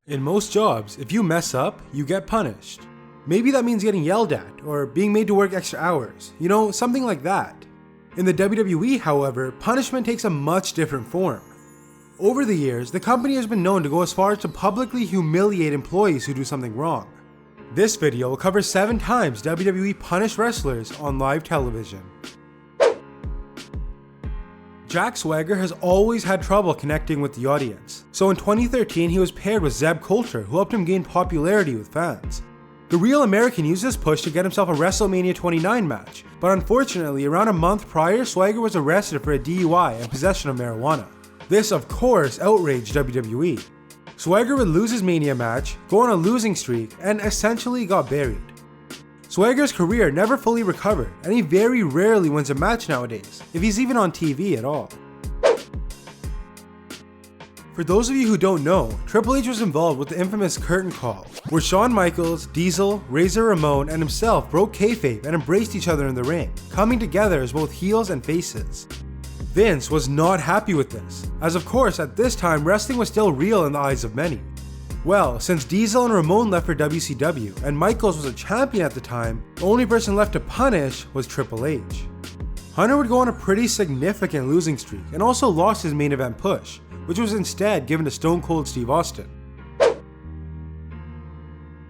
In most jobs, if you mess up, you get punished. Maybe that means getting yelled at, or being made to work extra hours, something like that. In the WWE, however, punishment takes a much different form. Over the years, the company has been known to go as far as to publicly humiliate employees who do something wrong. This video will cover 7 times WWE punished wrestlers on live television. Jack Swagger has always had trouble connecting with the audience, so in 2013 he was paired with Zeb Coulter, who helped him gain popularity with fans. The Real American used this push to get himself a WrestleMania 29 match, but unfortunately around a month prior, Swagger was arrested for a DUI and possession of marijuana. This of course outraged WWE. Swagger would lose his Mania match, go on a losing streak, and essentially got buried. Swagger's career never fully recovered, and he very rarely wins a match nowadays, if he's even on TV at all. For those of you who don't know, Triple H was involved with the infamous curtain call, where Shawn Michaels, Diesel, Razor Ramon, and himself broke kayfabe and embraced each other in the ring, coming together as both heels and faces. Vince was not happy with this, as of course at this time wrestling was still real in the eyes of many. Well, since Diesel and Ramon left for WCW, and Michaels was a champion at the time, the only person left to punish was Triple H. Hunter would go on a pretty significant losing streak, and also lost his main event push, which was instead given to Stone Cold Steve Austin. A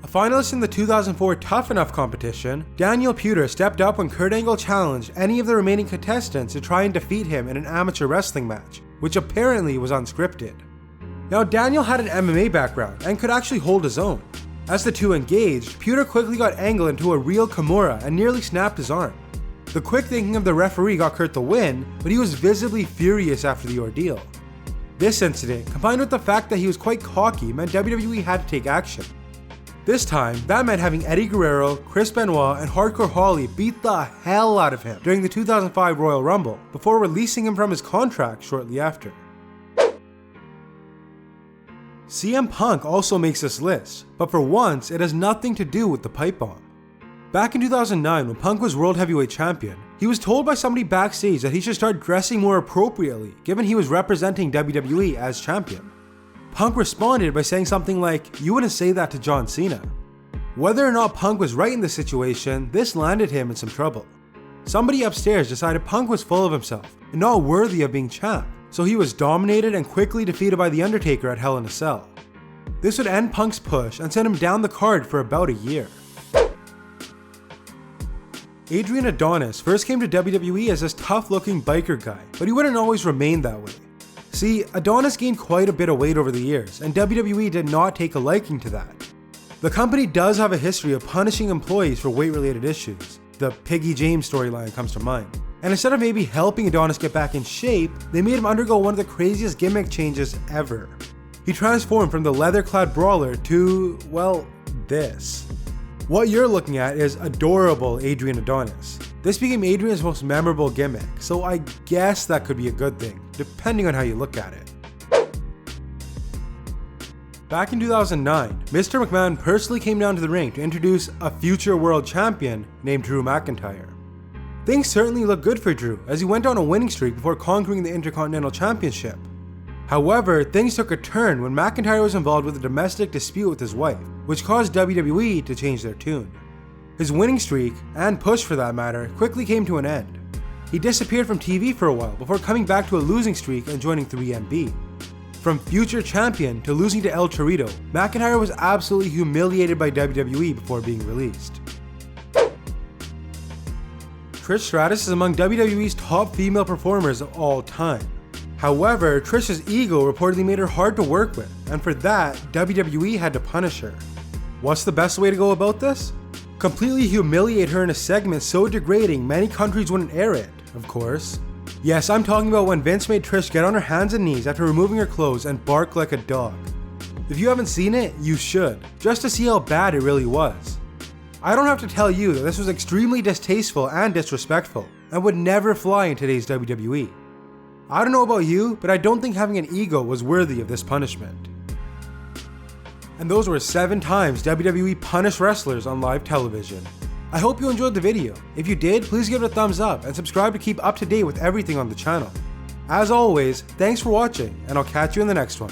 finalist in the 2004 Tough Enough competition, Daniel Puder stepped up when Kurt Angle challenged any of the remaining contestants to try and defeat him in an amateur wrestling match, which apparently was unscripted. Now Daniel had an MMA background and could actually hold his own. As the two engaged, Puder quickly got Angle into a real Kimura and nearly snapped his arm. The quick thinking of the referee got Kurt the win, but he was visibly furious after the ordeal. This incident, combined with the fact that he was quite cocky, meant WWE had to take action. This time, that meant having Eddie Guerrero, Chris Benoit, and Hardcore Holly beat the hell out of him during the 2005 Royal Rumble, before releasing him from his contract shortly after. CM Punk also makes this list, but for once, it has nothing to do with the pipe bomb. Back in 2009, when Punk was World Heavyweight Champion, he was told by somebody backstage that he should start dressing more appropriately, given he was representing WWE as champion. Punk responded by saying something like, "You wouldn't say that to John Cena." Whether or not Punk was right in this situation, this landed him in some trouble. Somebody upstairs decided Punk was full of himself and not worthy of being champ, so he was dominated and quickly defeated by The Undertaker at Hell in a Cell. This would end Punk's push and send him down the card for about a year. Adrian Adonis first came to WWE as this tough-looking biker guy, but he wouldn't always remain that way. See, Adonis gained quite a bit of weight over the years, and WWE did not take a liking to that. The company does have a history of punishing employees for weight-related issues. The Peggy James storyline comes to mind. And instead of maybe helping Adonis get back in shape, they made him undergo one of the craziest gimmick changes ever. He transformed from the leather-clad brawler to, well, this. What you're looking at is adorable Adrian Adonis. This became Adrian's most memorable gimmick, so I guess that could be a good thing, depending on how you look at it. Back in 2009, Mr. McMahon personally came down to the ring to introduce a future world champion named Drew McIntyre. Things certainly looked good for Drew, as he went on a winning streak before conquering the Intercontinental Championship. However, things took a turn when McIntyre was involved with a domestic dispute with his wife, which caused WWE to change their tune. His winning streak, and push for that matter, quickly came to an end. He disappeared from TV for a while before coming back to a losing streak and joining 3MB. From future champion to losing to El Torito, McIntyre was absolutely humiliated by WWE before being released. Trish Stratus is among WWE's top female performers of all time. However, Trish's ego reportedly made her hard to work with, and for that, WWE had to punish her. What's the best way to go about this? Completely humiliate her in a segment so degrading many countries wouldn't air it, of course. Yes, I'm talking about when Vince made Trish get on her hands and knees after removing her clothes and bark like a dog. If you haven't seen it, you should, just to see how bad it really was. I don't have to tell you that this was extremely distasteful and disrespectful, and would never fly in today's WWE. I don't know about you, but I don't think having an ego was worthy of this punishment. And those were 7 times WWE punished wrestlers on live television. I hope you enjoyed the video. If you did, please give it a thumbs up and subscribe to keep up to date with everything on the channel. As always, thanks for watching, and I'll catch you in the next one.